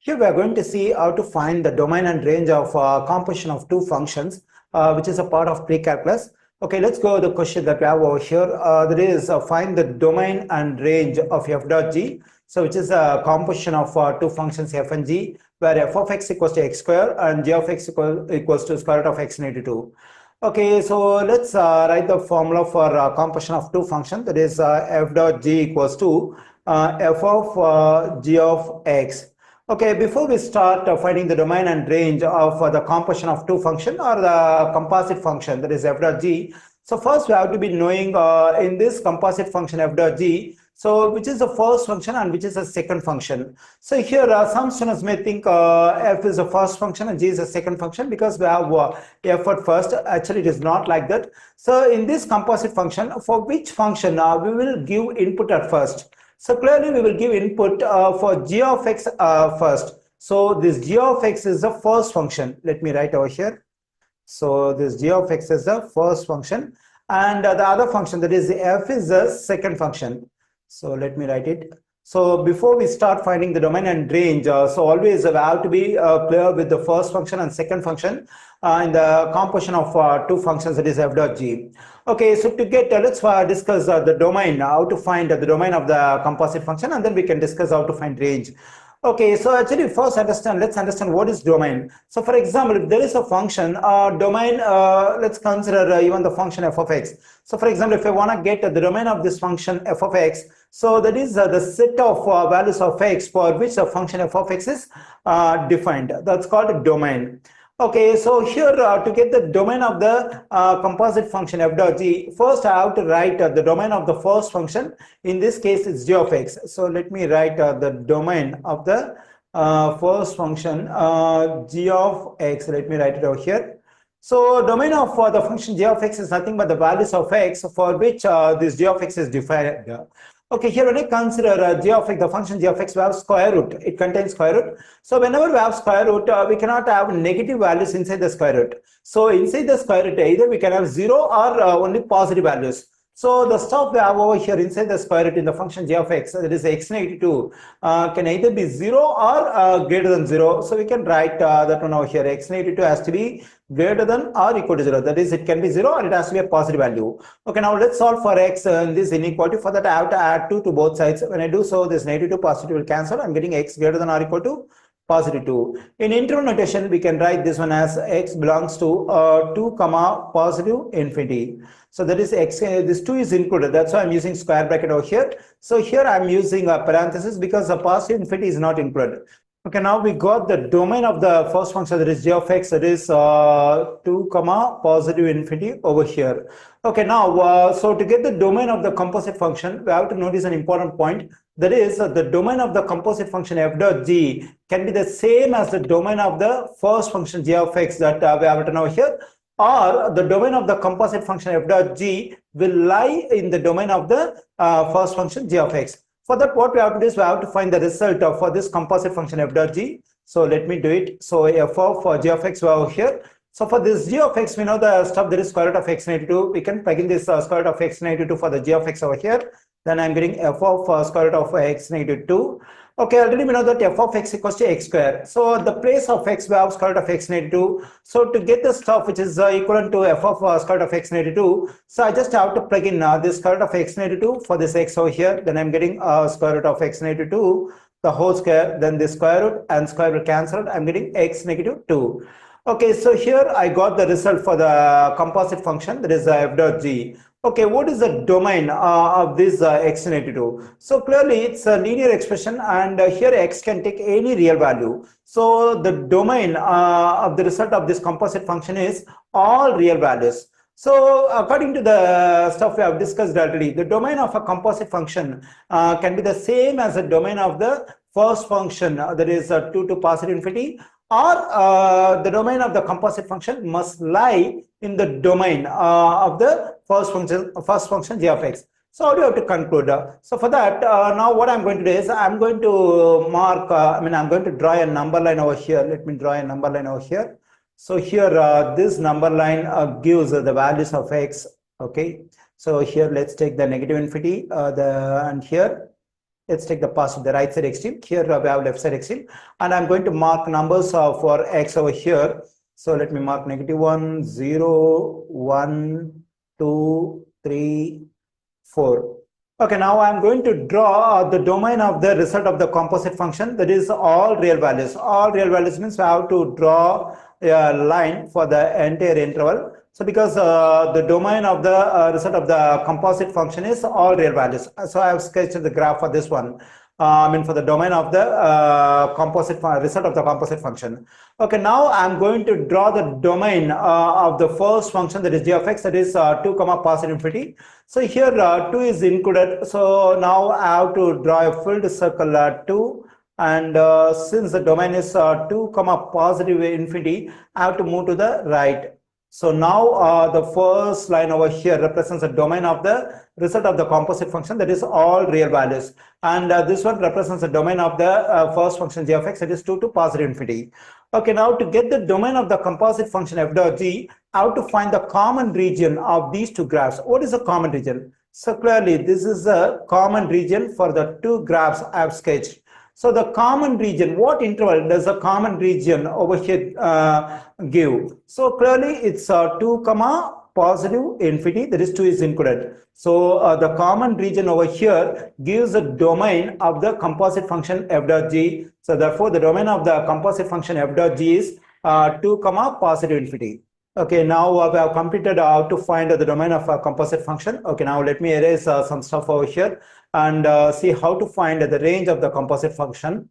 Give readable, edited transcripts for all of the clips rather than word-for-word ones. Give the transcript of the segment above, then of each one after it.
Here we are going to see how to find the domain and range of composition of two functions, which is a part of precalculus. Okay, let's go to the question that we have over here. That is find the domain and range of f dot g. So which is a composition of two functions f and g, where f of x equals to x square and g of x equals to square root of x into 2. Okay, so let's write the formula for composition of two functions. That is f dot g equals to f of g of x. Okay, before we start finding the domain and range of the composition of two function or the composite function, that is f dot g. So first we have to be knowing in this composite function f dot g, so which is the first function and which is the second function. So here some students may think f is the first function and g is the second function because we have f at first. Actually it is not like that. So in this composite function, for which function we will give input at first. So clearly we will give input for g of x first. So this g of x is the first function. Let me write over here. So this g of x is the first function and the other function, that is f, is the second function. So let me write it. So before we start finding the domain and range, so always we have to be clear with the first function and second function in the composition of two functions, that is f dot g. Okay, so to get, let's discuss the domain, how to find the domain of the composite function, and then we can discuss how to find range. Okay, so actually first let's understand what is domain. So for example, if there is a function domain, let's consider even the function f of x. So for example, if I want to get the domain of this function f of x, so that is the set of values of x for which the function f of x is defined. That's called a domain. Okay, so here to get the domain of the composite function f dot g, first I have to write the domain of the first function. In this case, it's g of x. So let me write the domain of the first function g of x. Let me write it over here. So domain of the function g of x is nothing but the values of x for which this g of x is defined. Okay, here when I consider g of x, the function g of x, we have square root. It contains square root. So whenever we have square root, we cannot have negative values inside the square root. So inside the square root, either we can have 0 or only positive values. So the stuff we have over here inside the square root in the function g of x, that is x negative 2, can either be 0 or greater than 0. So we can write that one over here. X negative 2 has to be greater than or equal to 0. That is, it can be 0 or it has to be a positive value. Okay, now let's solve for x in this inequality. For that, I have to add 2 to both sides. When I do so, this negative 2 positive will cancel. I'm getting x greater than or equal to positive 2. In interval notation, we can write this one as x belongs to 2 comma positive infinity. So that is x, this 2 is included. That's why I'm using square bracket over here. So here I'm using a parenthesis because the positive infinity is not included. Okay, now we got the domain of the first function, that is g of x, that is 2 comma positive infinity over here. Okay, now so to get the domain of the composite function, we have to notice an important point. That is the domain of the composite function f dot g can be the same as the domain of the first function g of x that we have written over here, or the domain of the composite function f dot g will lie in the domain of the first function g of x. For that, what we have to do is we have to find the result for this composite function f dot g. So let me do it. So f of g of x over here. So for this g of x, we know the stuff, there is square root of x negative 2. We can plug in this square root of x negative 2 for the g of x over here. Then I'm getting f of square root of x negative 2. Okay, already we know that f of x equals to x square. So at the place of x, we have square root of x negative 2. So to get the stuff which is equivalent to f of square root of x negative 2, so I just have to plug in this square root of x negative 2 for this x over here. Then I'm getting square root of x negative 2, the whole square, then the square root and square root cancelled. I'm getting x negative 2. Okay, so here I got the result for the composite function, that is f dot g. Okay, what is the domain of this x negative 2? So clearly it's a linear expression, and here x can take any real value. So the domain of the result of this composite function is all real values. So according to the stuff we have discussed already, the domain of a composite function can be the same as the domain of the first function, that is 2 to positive infinity, or the domain of the composite function must lie in the domain of the first function g of x. So how do you have to conclude? So for that, now what I'm going to do is I'm going to mark, I'm going to draw a number line over here. Let me draw a number line over here. So here, this number line gives the values of x. Okay. So here, let's take the negative infinity, and here Let's take the positive, the right side extreme. Here we have left side extreme, and I'm going to mark numbers for x over here. So let me mark -1, 0, 1, 2, 3, 4. Okay, now I'm going to draw the domain of the result of the composite function, that is all real values. All real values means we have to draw a line for the entire interval. So because the domain of the result of the composite function is all real values. So I have sketched the graph for this one. For the domain of the result of the composite function. Okay, now I'm going to draw the domain of the first function, that is g of x, that is 2 comma positive infinity. So here 2 is included. So now I have to draw a filled circle 2. And since the domain is 2 comma positive infinity, I have to move to the right. So now the first line over here represents the domain of the result of the composite function, that is all real values. And this one represents the domain of the first function g of x, that is 2 to positive infinity. Okay, now to get the domain of the composite function f dot g, I have to find the common region of these two graphs. What is the common region? So clearly this is a common region for the two graphs I have sketched. So the common region, what interval does the common region over here give? So clearly it's 2 comma positive infinity, that is 2 is included. So the common region over here gives the domain of the composite function f dot g. So therefore the domain of the composite function f dot g is 2 comma positive infinity. Okay, now we have completed how to find the domain of a composite function. Okay, now let me erase some stuff over here and see how to find the range of the composite function.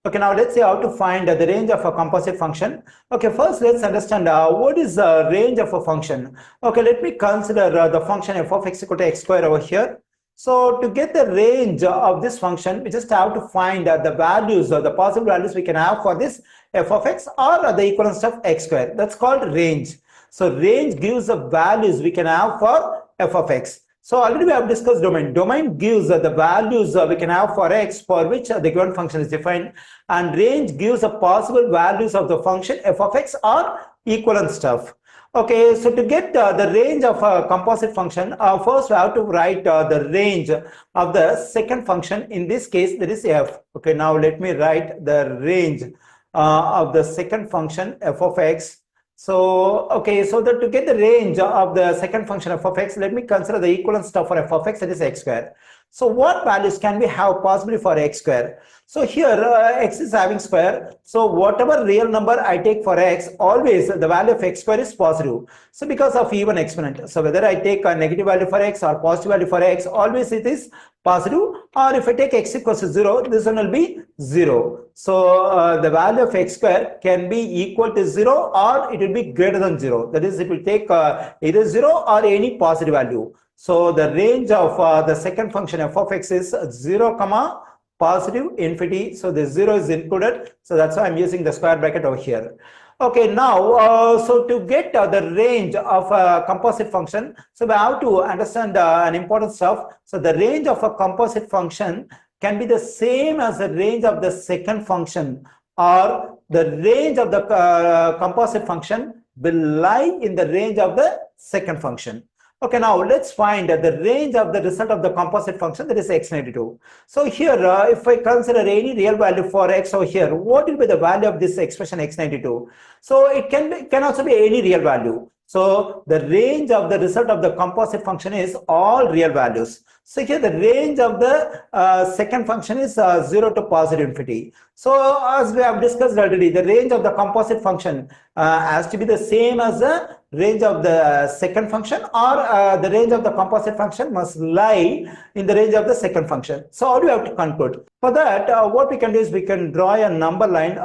Okay, now let's see how to find the range of a composite function. Okay, first let's understand what is the range of a function. Okay, let me consider the function f of x equal to x square over here. So to get the range of this function, we just have to find the values or the possible values we can have for this f of x or the equivalence of x square. That's called range. So range gives the values we can have for f of x. So already we have discussed domain. Domain gives the values we can have for x for which the given function is defined, and range gives the possible values of the function f of x or equivalent stuff. Okay, so to get the range of a composite function, first we have to write the range of the second function. In this case, that is f. Okay, now let me write the range of the second function f of x. So, okay, so that to get the range of the second function f of x, let me consider the equivalent stuff for f of x, that is x square. So what values can we have possibly for x square? So here x is having square. So whatever real number I take for x, always the value of x square is positive. So because of even exponent. So whether I take a negative value for x or positive value for x, always it is positive. Or if I take x equals to 0, this one will be 0. So the value of x square can be equal to 0 or it will be greater than 0. That is, it will take either 0 or any positive value. So the range of the second function f of x is 0 comma positive infinity. So the 0 is included. So that's why I'm using the square bracket over here. Okay, now so to get the range of a composite function, so we have to understand an important stuff. So the range of a composite function can be the same as the range of the second function, or the range of the composite function will lie in the range of the second function. Okay, now let's find the range of the result of the composite function, that is x -2. So here, if I consider any real value for x over here, what will be the value of this expression x -2? So it can also be any real value. So the range of the result of the composite function is all real values. So here the range of the second function is 0 to positive infinity. So as we have discussed already, the range of the composite function has to be the same as the range of the second function, or the range of the composite function must lie in the range of the second function. So how do we have to conclude? For that, what we can do is we can draw a number line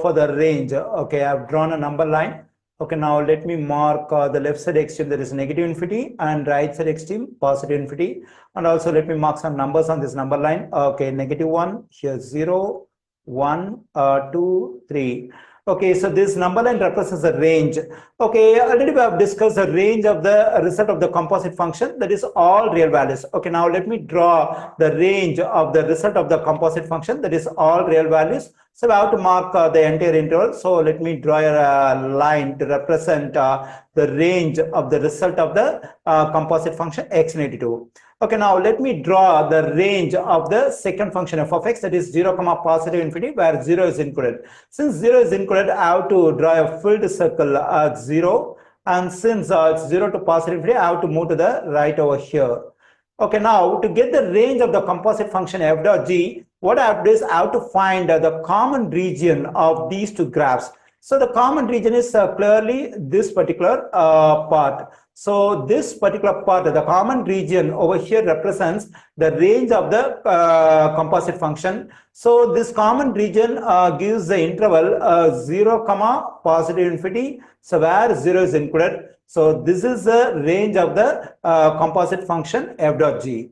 for the range. Okay, I have drawn a number line. Okay, now let me mark the left side extreme, that is negative infinity, and right side extreme positive infinity. And also let me mark some numbers on this number line. Okay, -1, here 0, 1, 2, 3. Okay, so this number line represents the range. Okay, already we have discussed the range of the result of the composite function, that is all real values. Okay, now let me draw the range of the result of the composite function, that is all real values. So we have to mark the entire interval. So let me draw a line to represent the range of the result of the composite function x82. Okay, now let me draw the range of the second function f of x, that is 0 comma positive infinity, where 0 is included. Since 0 is included, I have to draw a filled circle at 0. And since it's 0 to positive infinity, I have to move to the right over here. Okay, now to get the range of the composite function f dot g, what I have to do is I have to find the common region of these two graphs. So the common region is clearly this particular part. So this particular part, the common region over here represents the range of the composite function. So this common region gives the interval 0 comma positive infinity, so where 0 is included. So this is the range of the composite function f dot g.